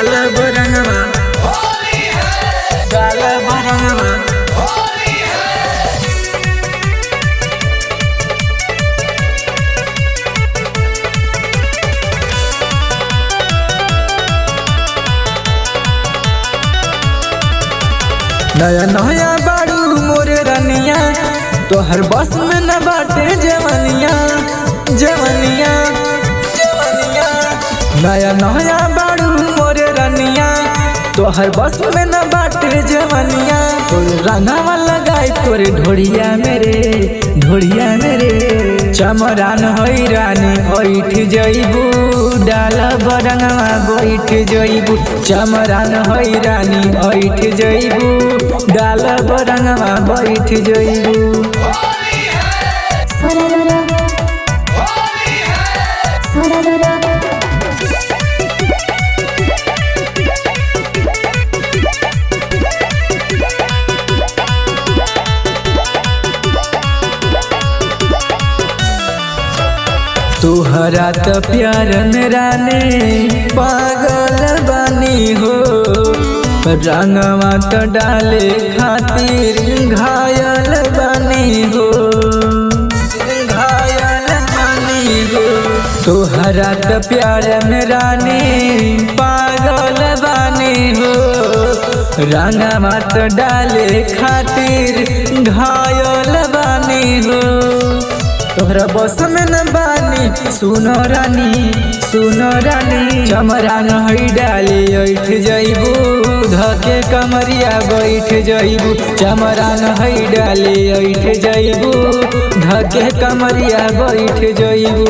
डाल बरंगवा डाल बरंगवा नया नया बाड़ू मोरे रनिया तोहर बस में न बाटे जवनिया जवनिया जवनिया नया नया बाड़ू मोरे रनिया तोहर बस में न बाटे जवनिया तोर रंगवा लगाई तोरे ढोड़िया मेरे चमरान होई रानी ओइठ जइबू डाल बरंगवा बैठ जइबू चमरान होई रानी ओइठ जइबू डाल बरंगवा बैठ जइबू तुहरा त प्यार मेरा ने पागल बानी हो रंगवा त डाले खातिर घायल बानी हो घायल बानी हो तुहरा त प्यार मेरा ने पागल बानी हो रंगवा त डाले खातिर घायल बानी हो तोहरा बस में न बानी सुनो रानी चमरान हई डाली ओइठ जइबू धके कमरिया बैठ जइबू चमरान हई डाली ओइठ जइबू धके कमरिया बैठ जइबू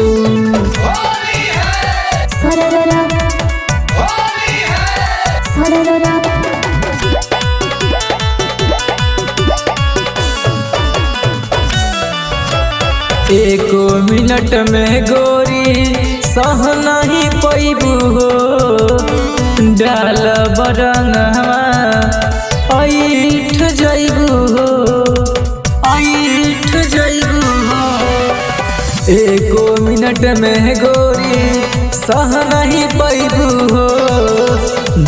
एको मिनट में गोरी सह नहीं पैबू हो डाल बरंगवा ऐठ जइबू हो ऐठ जइबू हो एको मिनट में गोरी सह नहीं पैबू हो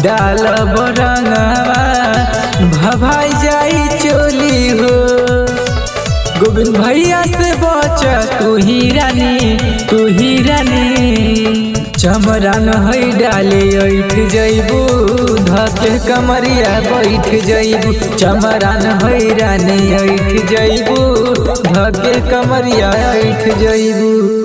डाल बरंगवा भभाई जाई चोली हो गोविंद भैया से बच तू ही रानी चमरान हई डाले ओइठ जइबू धके कमरिया बैठ जइबू चमरान हई रानी ओइठ जइबू धके कमरिया बैठ जइबू।